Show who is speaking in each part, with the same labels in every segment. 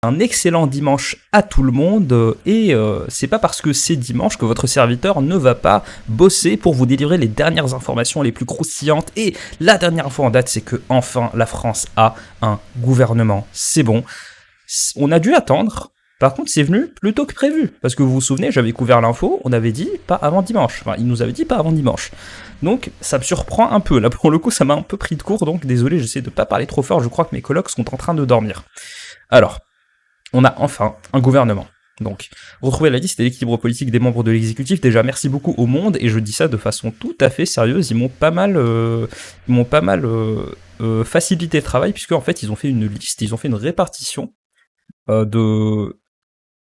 Speaker 1: Un excellent dimanche à tout le monde et c'est pas parce que c'est dimanche que votre serviteur ne va pas bosser pour vous délivrer les dernières informations les plus croustillantes. Et la dernière info en date, c'est que enfin la France a un gouvernement. C'est bon. On a dû attendre. Par contre, c'est venu plus tôt que prévu. Parce que vous vous souvenez, j'avais couvert l'info, on avait dit pas avant dimanche. Enfin, il nous avait dit pas avant dimanche. Donc, ça me surprend un peu. Là, pour le coup, ça m'a un peu pris de court, donc désolé, j'essaie de pas parler trop fort. Je crois que mes colocs sont en train de dormir. Alors, on a enfin un gouvernement. Donc, retrouvez la liste et l'équilibre politique des membres de l'exécutif. Déjà, merci beaucoup au Monde, et je dis ça de façon tout à fait sérieuse. Ils m'ont pas mal, facilité le travail, puisque en fait, ils ont fait une liste, ils ont fait une répartition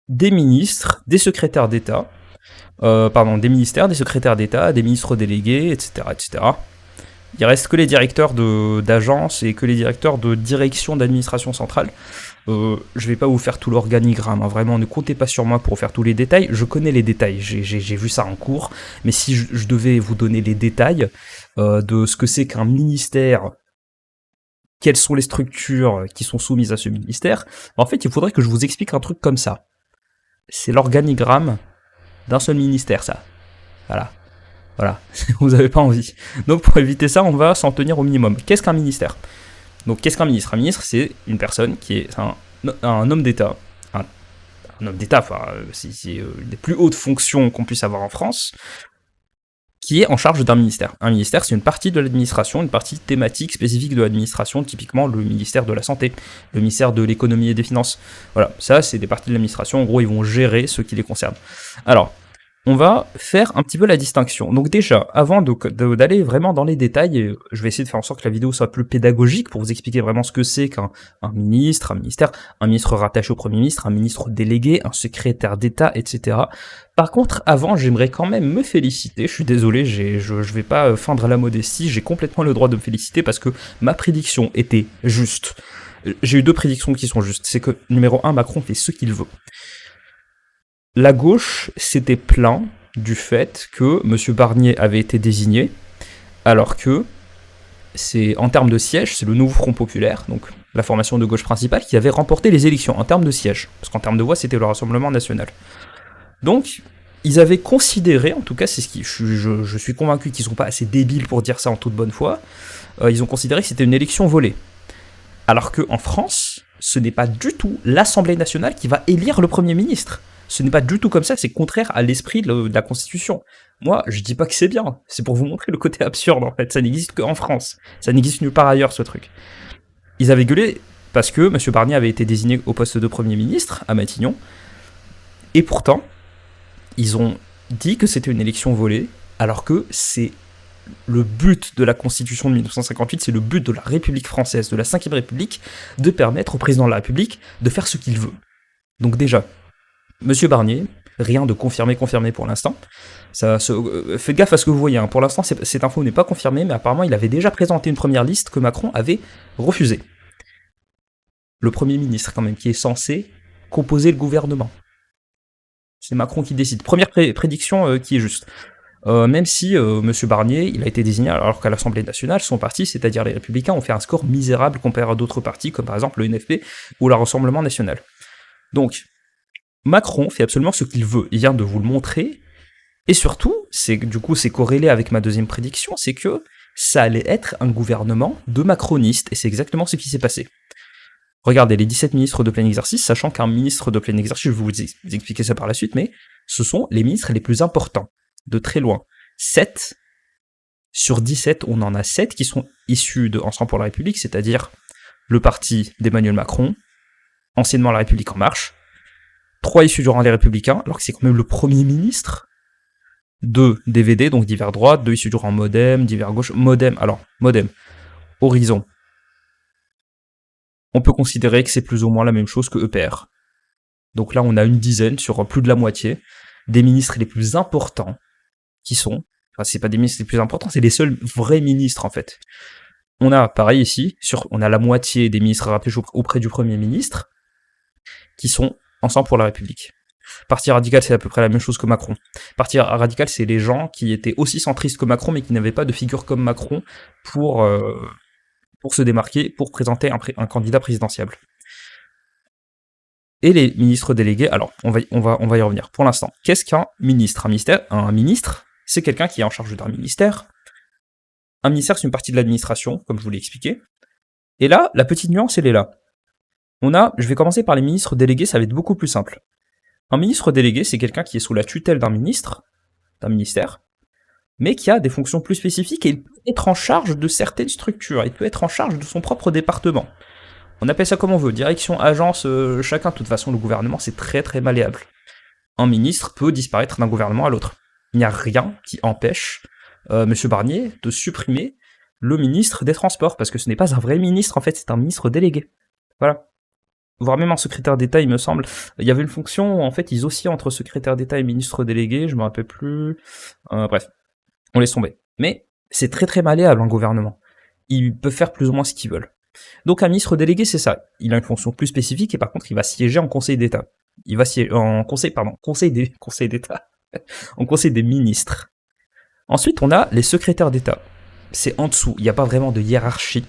Speaker 1: des ministres, des secrétaires d'État, des ministères, des secrétaires d'État, des ministres délégués, etc., etc. Il reste que les directeurs d'agences et que les directeurs de direction d'administration centrale. Je vais pas vous faire tout l'organigramme, hein. Vraiment, ne comptez pas sur moi pour faire tous les détails. Je connais les détails, j'ai vu ça en cours, mais si je devais vous donner les détails de ce que c'est qu'un ministère, quelles sont les structures qui sont soumises à ce ministère, en fait, il faudrait que je vous explique un truc comme ça. C'est l'organigramme d'un seul ministère, ça. Voilà, vous avez pas envie. Donc pour éviter ça, on va s'en tenir au minimum. Qu'est-ce qu'un ministère ? Donc qu'est-ce qu'un ministre ? Un ministre, c'est une personne qui est un homme d'État. Un homme d'État, enfin, c'est une des plus hautes fonctions qu'on puisse avoir en France, qui est en charge d'un ministère. Un ministère, c'est une partie de l'administration, une partie thématique spécifique de l'administration, typiquement le ministère de la Santé, le ministère de l'Économie et des Finances. Voilà, ça, c'est des parties de l'administration. En gros, ils vont gérer ce qui les concerne. Alors, on va faire un petit peu la distinction. Donc déjà, avant d'aller vraiment dans les détails, je vais essayer de faire en sorte que la vidéo soit plus pédagogique pour vous expliquer vraiment ce que c'est qu'un ministre, un ministère, un ministre rattaché au Premier ministre, un ministre délégué, un secrétaire d'État, etc. Par contre, avant, j'aimerais quand même me féliciter. Je suis désolé, je vais pas feindre la modestie, j'ai complètement le droit de me féliciter parce que ma prédiction était juste. J'ai eu deux prédictions qui sont justes. C'est que, numéro 1, Macron fait ce qu'il veut. La gauche s'était plaint du fait que M. Barnier avait été désigné, alors que c'est, en termes de sièges, c'est le nouveau Front Populaire, donc la formation de gauche principale, qui avait remporté les élections en termes de sièges, parce qu'en termes de voix, c'était le Rassemblement National. Donc, ils avaient considéré, en tout cas, c'est ce qui, je suis convaincu qu'ils ne sont pas assez débiles pour dire ça en toute bonne foi, ils ont considéré que c'était une élection volée. Alors qu'en France, ce n'est pas du tout l'Assemblée nationale qui va élire le Premier ministre. Ce n'est pas du tout comme ça, c'est contraire à l'esprit de la Constitution. Moi, je dis pas que c'est bien, c'est pour vous montrer le côté absurde en fait, ça n'existe qu'en France, ça n'existe nulle part ailleurs ce truc. Ils avaient gueulé parce que M. Barnier avait été désigné au poste de Premier ministre à Matignon, et pourtant, ils ont dit que c'était une élection volée, alors que c'est le but de la Constitution de 1958, c'est le but de la République française, de la 5ème République, de permettre au président de la République de faire ce qu'il veut. Donc déjà, Monsieur Barnier, rien de confirmé pour l'instant. Faites gaffe à ce que vous voyez, hein. Pour l'instant, cette info n'est pas confirmée, mais apparemment, il avait déjà présenté une première liste que Macron avait refusée. Le Premier ministre, quand même, qui est censé composer le gouvernement. C'est Macron qui décide. Première prédiction qui est juste. Même si M. Barnier, il a été désigné alors qu'à l'Assemblée nationale, son parti, c'est-à-dire les Républicains, ont fait un score misérable comparé à d'autres partis, comme par exemple le NFP ou le Rassemblement national. Donc, Macron fait absolument ce qu'il veut, il vient de vous le montrer, et surtout, c'est corrélé avec ma deuxième prédiction, c'est que ça allait être un gouvernement de macronistes, et c'est exactement ce qui s'est passé. Regardez, les 17 ministres de plein exercice, sachant qu'un ministre de plein exercice, je vais vous expliquer ça par la suite, mais ce sont les ministres les plus importants, de très loin. 7 sur 17, on en a 7 qui sont issus de Ensemble pour la République, c'est-à-dire le parti d'Emmanuel Macron, anciennement La République En Marche, 3 issus du rang des Républicains, alors que c'est quand même le Premier ministre, 2 DVD, donc divers droite, 2 issus du rang Modem, divers gauche, Modem, Horizon. On peut considérer que c'est plus ou moins la même chose que EPR. Donc là, on a une dizaine, sur plus de la moitié, des ministres les plus importants, qui sont, enfin c'est pas des ministres les plus importants, c'est les seuls vrais ministres en fait. On a, pareil ici, on a la moitié des ministres rattachés auprès du Premier ministre, qui sont Ensemble pour la République. Parti radical, c'est à peu près la même chose que Macron. Parti radical, c'est les gens qui étaient aussi centristes que Macron, mais qui n'avaient pas de figure comme Macron pour se démarquer, pour présenter un candidat présidentiable. Et les ministres délégués, alors on va y revenir. Pour l'instant, qu'est-ce qu'un ministre? Un ministre, c'est quelqu'un qui est en charge d'un ministère. Un ministère, c'est une partie de l'administration, comme je vous l'ai expliqué. Et là, la petite nuance, elle est là. Je vais commencer par les ministres délégués, ça va être beaucoup plus simple. Un ministre délégué, c'est quelqu'un qui est sous la tutelle d'un ministre, d'un ministère, mais qui a des fonctions plus spécifiques et il peut être en charge de certaines structures, il peut être en charge de son propre département. On appelle ça comme on veut, direction, agence, chacun. De toute façon, le gouvernement, c'est très très malléable. Un ministre peut disparaître d'un gouvernement à l'autre. Il n'y a rien qui empêche Monsieur Barnier de supprimer le ministre des Transports, parce que ce n'est pas un vrai ministre, en fait, c'est un ministre délégué. Voilà. Voire même un secrétaire d'État, il me semble. Il y avait une fonction où, en fait, ils oscillaient entre secrétaire d'État et ministre délégué, je me rappelle plus. Bref, on laisse tomber. Mais c'est très très malléable, un gouvernement. Ils peuvent faire plus ou moins ce qu'ils veulent. Donc un ministre délégué, c'est ça. Il a une fonction plus spécifique et par contre, il va siéger en Conseil d'État. Il va siéger en Conseil d'État, en Conseil des ministres. Ensuite, on a les secrétaires d'État. C'est en dessous. Il n'y a pas vraiment de hiérarchie.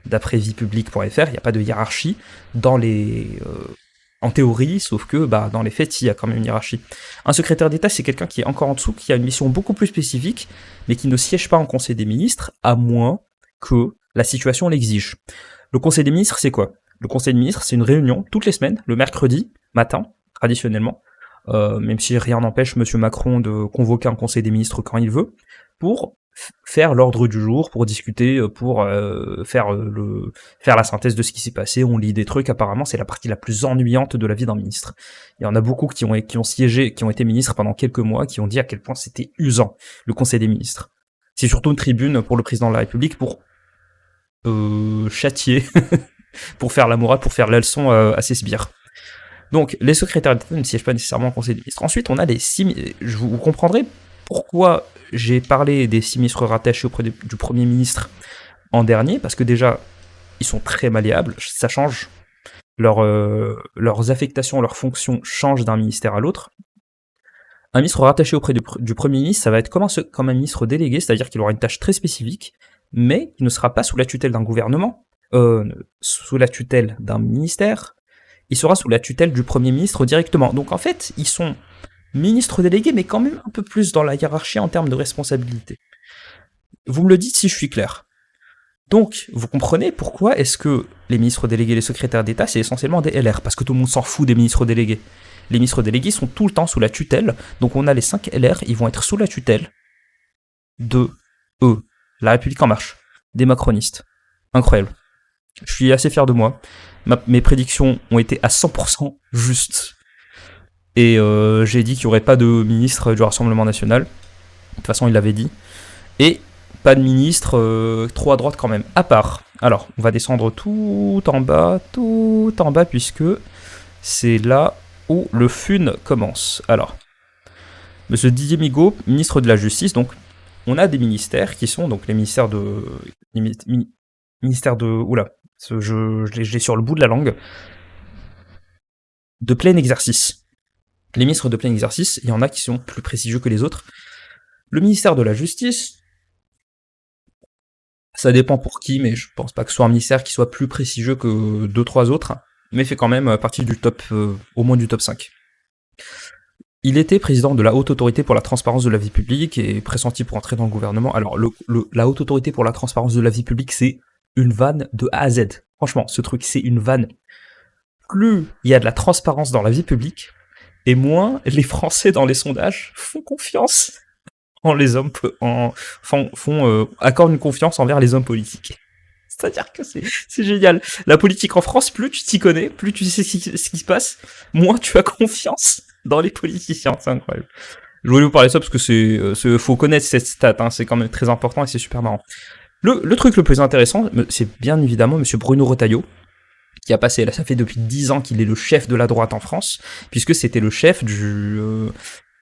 Speaker 1: D'après viepublique.fr, il n'y a pas de hiérarchie en théorie, sauf que dans les faits, il y a quand même une hiérarchie. Un secrétaire d'État, c'est quelqu'un qui est encore en dessous, qui a une mission beaucoup plus spécifique, mais qui ne siège pas en Conseil des ministres, à moins que la situation l'exige. Le Conseil des ministres, c'est quoi? Le Conseil des ministres, c'est une réunion toutes les semaines, le mercredi matin, traditionnellement, même si rien n'empêche M. Macron de convoquer un Conseil des ministres quand il veut, pour faire l'ordre du jour, pour discuter, pour faire la synthèse de ce qui s'est passé. On lit des trucs, apparemment c'est la partie la plus ennuyante de la vie d'un ministre. Il y en a beaucoup qui ont siégé, qui ont été ministres pendant quelques mois, qui ont dit à quel point c'était usant, le Conseil des ministres. C'est surtout une tribune pour le président de la République, pour châtier, pour faire la morale, pour faire la leçon à ses sbires. Donc, les secrétaires d'État ne siègent pas nécessairement au Conseil des ministres. Ensuite, on a les 6... Vous comprendrez pourquoi j'ai parlé des 6 ministres rattachés auprès du Premier ministre en dernier, parce que déjà, ils sont très malléables, ça change. Leurs affectations, leurs fonctions changent d'un ministère à l'autre. Un ministre rattaché auprès du Premier ministre, ça va être comme un ministre délégué, c'est-à-dire qu'il aura une tâche très spécifique, mais il ne sera pas sous la tutelle d'un gouvernement, sous la tutelle d'un ministère, il sera sous la tutelle du Premier ministre directement. Donc en fait, ils sont ministres délégués, mais quand même un peu plus dans la hiérarchie en termes de responsabilité. Vous me le dites si je suis clair. Donc, vous comprenez pourquoi est-ce que les ministres délégués et les secrétaires d'État, c'est essentiellement des LR, parce que tout le monde s'en fout des ministres délégués. Les ministres délégués sont tout le temps sous la tutelle, donc on a les 5 LR, ils vont être sous la tutelle de eux. La République en marche, des macronistes. Incroyable. Je suis assez fier de moi. Mes prédictions ont été à 100% justes. Et j'ai dit qu'il n'y aurait pas de ministre du Rassemblement National. De toute façon, il l'avait dit. Et pas de ministre trop à droite quand même. À part. Alors, on va descendre tout en bas, puisque c'est là où le fun commence. Alors, Monsieur Didier Migaud, ministre de la Justice, donc on a des ministères qui sont donc les ministères de... Oula, je l'ai sur le bout de la langue. De plein exercice. Les ministres de plein exercice, il y en a qui sont plus prestigieux que les autres. Le ministère de la Justice, ça dépend pour qui, mais je pense pas que ce soit un ministère qui soit plus prestigieux que 2-3 autres, mais fait quand même partie du top, au moins du top 5. Il était président de la Haute Autorité pour la Transparence de la Vie Publique et pressenti pour entrer dans le gouvernement. Alors, la Haute Autorité pour la Transparence de la Vie Publique, c'est une vanne de A à Z. Franchement, ce truc, c'est une vanne. Plus il y a de la transparence dans la vie publique, et moins les Français dans les sondages font confiance en les hommes, accordent une confiance envers les hommes politiques. C'est-à-dire que c'est génial. La politique en France, plus tu t'y connais, plus tu sais ce qui se passe, moins tu as confiance dans les politiciens. C'est incroyable. Je voulais vous parler de ça parce que faut connaître cette stat, hein, c'est quand même très important et c'est super marrant. Le truc le plus intéressant, c'est bien évidemment Monsieur Bruno Retailleau, qui a passé, là ça fait depuis 10 ans qu'il est le chef de la droite en France, puisque c'était le chef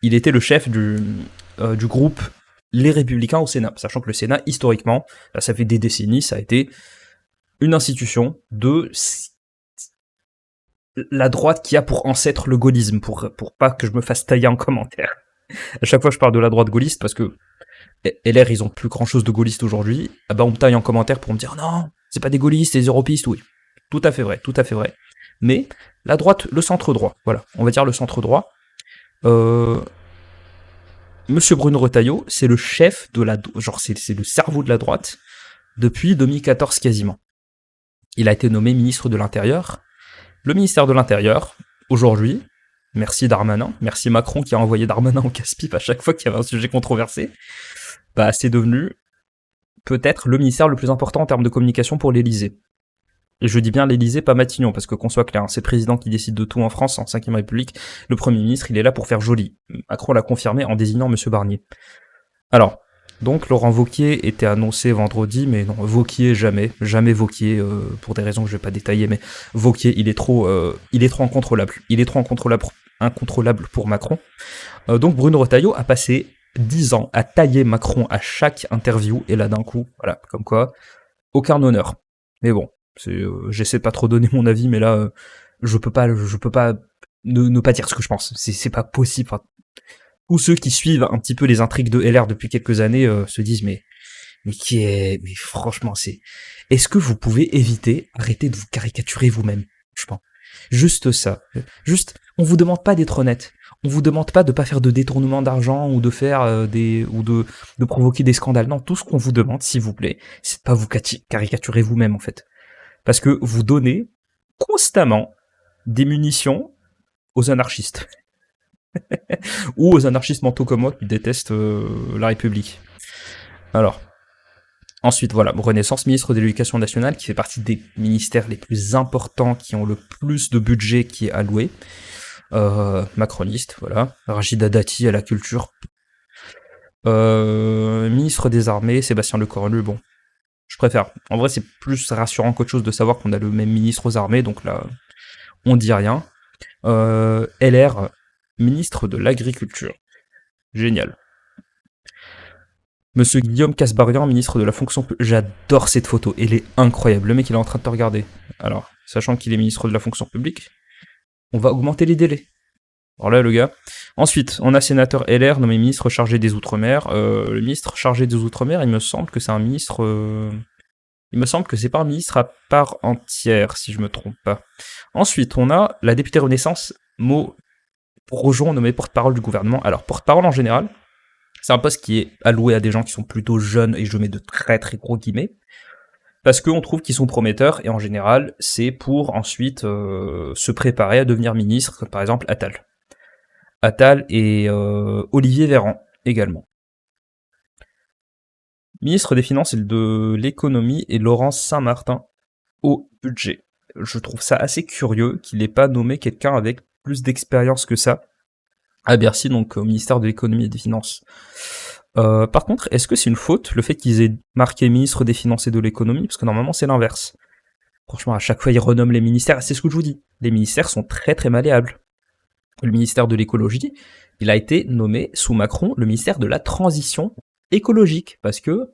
Speaker 1: il était le chef du groupe Les Républicains au Sénat, sachant que le Sénat, historiquement, là ça fait des décennies, ça a été une institution de la droite qui a pour ancêtre le gaullisme, pour pas que je me fasse tailler en commentaire. À chaque fois je parle de la droite gaulliste, parce que LR, ils ont plus grand chose de gaulliste aujourd'hui, on me taille en commentaire pour me dire non, c'est pas des gaullistes, c'est des europistes, oui. Tout à fait vrai, tout à fait vrai. mais la droite, le centre droit, voilà, on va dire le centre droit. Monsieur Bruno Retailleau, c'est le chef de la, genre c'est le cerveau de la droite depuis 2014 quasiment. Il a été nommé ministre de l'Intérieur. Le ministère de l'Intérieur, aujourd'hui, merci Darmanin, merci Macron qui a envoyé Darmanin au casse-pipe à chaque fois qu'il y avait un sujet controversé, bah c'est devenu peut-être le ministère le plus important en termes de communication pour l'Élysée. Et je dis bien l'Élysée, pas Matignon, parce que qu'on soit clair, c'est le président qui décide de tout en France, en 5ème République. Le Premier ministre, il est là pour faire joli. Macron l'a confirmé en désignant Monsieur Barnier. Alors, donc Laurent Wauquiez était annoncé vendredi, mais non, Wauquiez jamais Wauquiez, pour des raisons que je vais pas détailler, mais Wauquiez, il est trop incontrôlable. Il est trop incontrôlable pour Macron. Donc Bruno Retailleau a passé 10 ans à tailler Macron à chaque interview, et là d'un coup, voilà, comme quoi, aucun honneur. Mais bon, j'essaie de pas trop donner mon avis, mais là, je peux pas ne pas dire ce que je pense. C'est pas possible. Enfin, tous ceux qui suivent un petit peu les intrigues de LR depuis quelques années se disent mais franchement est-ce que vous pouvez arrêter de vous caricaturer vous-même, je pense. Juste ça. Juste, on vous demande pas d'être honnête. On vous demande pas de pas faire de détournement d'argent ou de faire de provoquer des scandales. Non, tout ce qu'on vous demande, s'il vous plaît, c'est de pas vous caricaturer vous-même en fait. Parce que vous donnez constamment des munitions aux anarchistes. Ou aux anarchistes mentaux comme moi qui détestent la République. Alors, ensuite, voilà, Renaissance, ministre de l'Éducation nationale, qui fait partie des ministères les plus importants, qui ont le plus de budget qui est alloué. Macroniste, voilà. Rachida Dati à la culture. Ministre des Armées, Sébastien Lecornu, bon. Je préfère. En vrai, c'est plus rassurant qu'autre chose de savoir qu'on a le même ministre aux armées, donc là, on dit rien. LR, ministre de l'Agriculture. Génial. Monsieur Guillaume Casbarian, ministre de la fonction publique. J'adore cette photo, elle est incroyable. Le mec, il est en train de te regarder. Alors, sachant qu'il est ministre de la fonction publique, on va augmenter les délais. Alors là, le gars. Ensuite, on a sénateur LR nommé ministre chargé des Outre-mer. Le ministre chargé des Outre-mer, il me semble que c'est un ministre... Il me semble que c'est pas un ministre à part entière, si je me trompe pas. Ensuite, on a la députée Renaissance, Maud Rojon, nommée porte-parole du gouvernement. Alors, porte-parole en général, c'est un poste qui est alloué à des gens qui sont plutôt jeunes, et je mets de très très gros guillemets, parce qu'on trouve qu'ils sont prometteurs, et en général, c'est pour ensuite se préparer à devenir ministre, comme par exemple Attal. Attal et Olivier Véran également. Ministre des Finances et de l'Économie et Laurence Saint-Martin au budget. Je trouve ça assez curieux qu'il n'ait pas nommé quelqu'un avec plus d'expérience que ça à Bercy, donc au ministère de l'Économie et des Finances. Par contre, est-ce que c'est une faute le fait qu'ils aient marqué ministre des Finances et de l'Économie? Parce que normalement c'est l'inverse. Franchement, à chaque fois ils renomment les ministères, c'est ce que je vous dis. Les ministères sont très très malléables. Le ministère de l'écologie, il a été nommé sous Macron le ministère de la transition écologique, parce que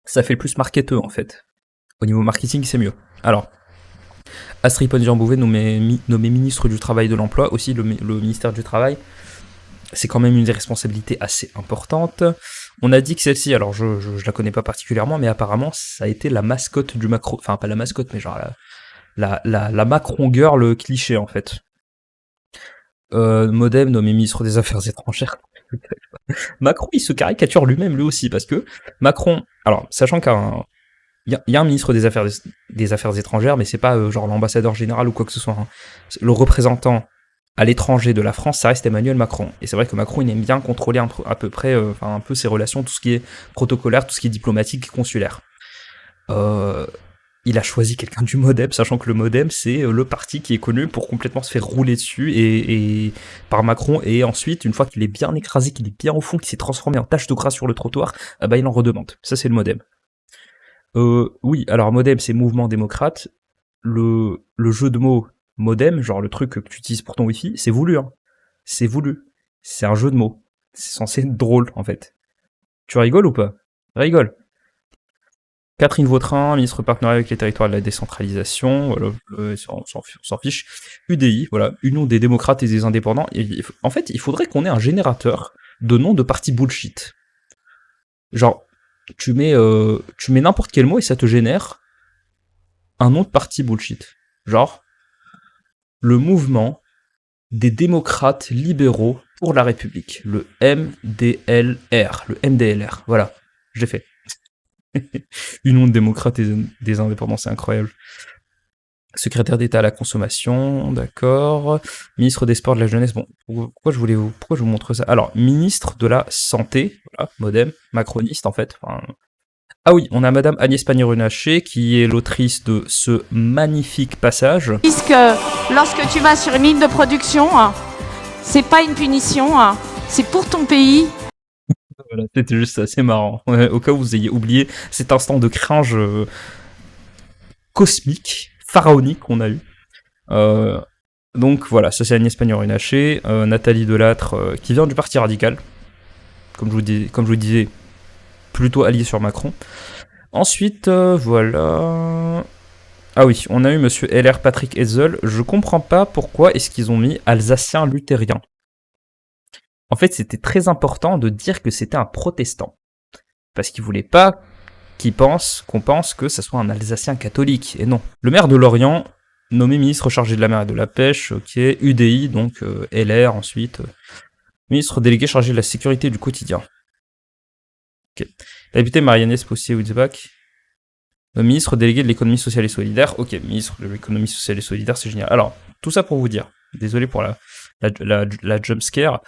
Speaker 1: ça fait le plus marketeux en fait. Au niveau marketing, c'est mieux. Alors, Astrid Pondian-Bouvet nommé ministre du Travail et de l'Emploi, aussi le ministère du Travail, c'est quand même une responsabilité assez importante. On a dit que celle-ci, alors je la connais pas particulièrement, mais apparemment ça a été la mascotte du Macron, enfin pas la mascotte, mais genre la Macron girl cliché en fait. Modem nommé ministre des Affaires étrangères. Macron, il se caricature lui-même, lui aussi, parce que Macron, alors, sachant qu'il y a un ministre des Affaires étrangères, mais c'est pas genre l'ambassadeur général ou quoi que ce soit. Hein. Le représentant à l'étranger de la France, ça reste Emmanuel Macron. Et c'est vrai que Macron, il aime bien contrôler à peu près, un peu ses relations, tout ce qui est protocolaire, tout ce qui est diplomatique et consulaire. Il a choisi quelqu'un du Modem, sachant que le Modem, c'est le parti qui est connu pour complètement se faire rouler dessus et par Macron, et ensuite, une fois qu'il est bien écrasé, qu'il est bien au fond, qu'il s'est transformé en tache de gras sur le trottoir, bah il en redemande. Ça, c'est le Modem. Oui, alors Modem, c'est mouvement démocrate. Le jeu de mots Modem, genre le truc que tu utilises pour ton Wi-Fi, c'est voulu, hein. C'est voulu. C'est un jeu de mots. C'est censé être drôle, en fait. Tu rigoles ou pas? Rigole. Catherine Vautrin, ministre partenariat avec les territoires de la décentralisation, voilà, on s'en fiche. UDI, voilà, Union des démocrates et des indépendants. Et, en fait, il faudrait qu'on ait un générateur de noms de partis bullshit. Genre, tu mets n'importe quel mot et ça te génère un nom de parti bullshit. Genre, le mouvement des démocrates libéraux pour la République, le MDLR, voilà, je l'ai fait. Union de démocrates et des indépendants, c'est incroyable. Secrétaire d'État à la consommation, d'accord. Ministre des Sports, de la Jeunesse, bon, pourquoi je vous montre ça? Alors, ministre de la Santé, voilà, modem, macroniste en fait. Enfin, ah oui, on a Madame Agnès Pannier-Runacher qui est l'autrice de ce magnifique passage.
Speaker 2: Puisque lorsque tu vas sur une ligne de production, c'est pas une punition, c'est pour ton pays.
Speaker 1: Voilà, c'était juste assez marrant. Ouais, au cas où vous ayez oublié cet instant de cringe cosmique, pharaonique qu'on a eu. Donc voilà, ça c'est Agnès Pannier-Runacher, Nathalie Delattre qui vient du Parti Radical, comme je vous disais, plutôt allié sur Macron. Ensuite, voilà... Ah oui, on a eu monsieur LR Patrick Hetzel. Je comprends pas pourquoi est-ce qu'ils ont mis Alsacien luthérien. En fait, c'était très important de dire que c'était un protestant. Parce qu'ils voulaient pas qu'on pense que ça soit un Alsacien catholique. Et non. Le maire de Lorient, nommé ministre chargé de la mer et de la pêche, ok, UDI, donc LR ensuite, ministre délégué chargé de la sécurité du quotidien. Ok. La députée Marianne Possier-Witzbach, ministre délégué de l'économie sociale et solidaire. Ok, ministre de l'économie sociale et solidaire, c'est génial. Alors, tout ça pour vous dire, désolé pour la jumpscare,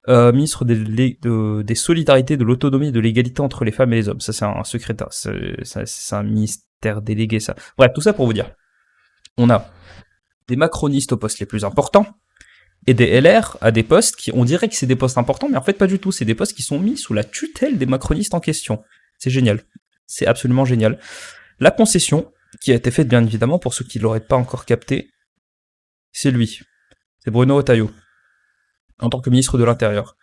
Speaker 1: ministre des solidarités, de l'autonomie et de l'égalité entre les femmes et les hommes. Ça, c'est un secrétaire, c'est un ministère délégué, ça. Bref, tout ça pour vous dire. On a des macronistes aux postes les plus importants, et des LR à des postes qui, on dirait que c'est des postes importants, mais en fait pas du tout, c'est des postes qui sont mis sous la tutelle des macronistes en question. C'est génial. C'est absolument génial. La concession, qui a été faite bien évidemment, pour ceux qui ne l'auraient pas encore capté, c'est lui. C'est Bruno Retailleau, en tant que ministre de l'Intérieur.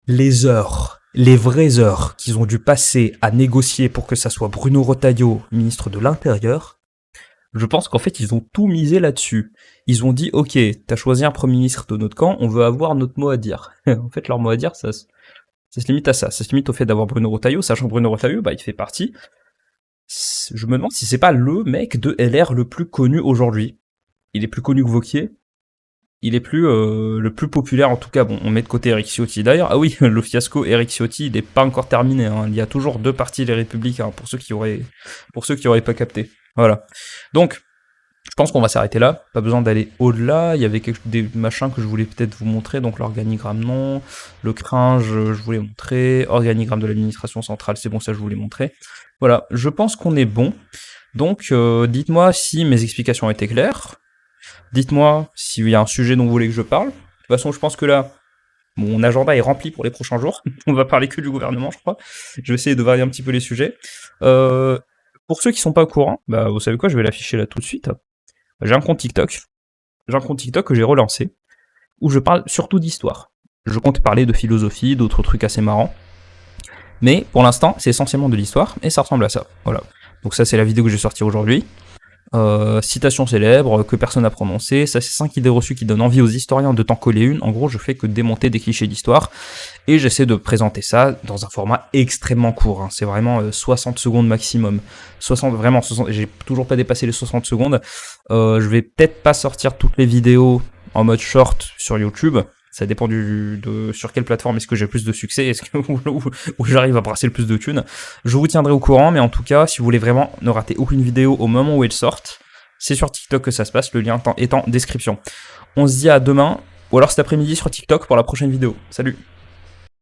Speaker 1: Les heures, les vraies heures qu'ils ont dû passer à négocier pour que ça soit Bruno Retailleau, ministre de l'Intérieur, je pense qu'en fait, ils ont tout misé là-dessus. Ils ont dit, ok, t'as choisi un premier ministre de notre camp, on veut avoir notre mot à dire. En fait, leur mot à dire, ça se limite à ça. Ça se limite au fait d'avoir Bruno Retailleau, sachant que Bruno Retailleau, bah, il fait partie. Je me demande si c'est pas le mec de LR le plus connu aujourd'hui. Il est plus connu que Wauquiez. Il est le plus populaire, en tout cas. Bon, on met de côté Éric Ciotti d'ailleurs. Ah oui, le fiasco Éric Ciotti, il n'est pas encore terminé. Hein. Il y a toujours deux partis les Républicains, pour ceux qui auraient pas capté. Voilà. Donc, je pense qu'on va s'arrêter là. Pas besoin d'aller au-delà. Il y avait des machins que je voulais peut-être vous montrer. Donc l'organigramme, non. Le cringe, je voulais montrer. Organigramme de l'administration centrale, c'est bon, ça je voulais montrer. Voilà, je pense qu'on est bon. Donc, dites-moi si mes explications étaient claires. Dites-moi s'il y a un sujet dont vous voulez que je parle. De toute façon, je pense que là, mon agenda est rempli pour les prochains jours. On va parler que du gouvernement, je crois. Je vais essayer de varier un petit peu les sujets. Pour ceux qui sont pas au courant, bah, vous savez quoi, je vais l'afficher là tout de suite. J'ai un compte TikTok. J'ai un compte TikTok que j'ai relancé, où je parle surtout d'histoire. Je compte parler de philosophie, d'autres trucs assez marrants. Mais pour l'instant, c'est essentiellement de l'histoire, et ça ressemble à ça. Voilà. Donc ça, c'est la vidéo que j'ai sortie aujourd'hui. Citation célèbre que personne n'a prononcée. Ça, c'est 5 idées reçues qui donnent envie aux historiens de t'en coller une. En gros, je fais que démonter des clichés d'histoire, et j'essaie de présenter ça dans un format extrêmement court. Hein. C'est vraiment 60 secondes maximum. 60, j'ai toujours pas dépassé les 60 secondes. Je vais peut-être pas sortir toutes les vidéos en mode short sur YouTube. Ça dépend sur quelle plateforme est-ce que j'ai plus de succès, où j'arrive à brasser le plus de thunes. Je vous tiendrai au courant, mais en tout cas, si vous voulez vraiment ne rater aucune vidéo au moment où elle sortent, c'est sur TikTok que ça se passe, le lien est en description. On se dit à demain, ou alors cet après-midi sur TikTok pour la prochaine vidéo. Salut!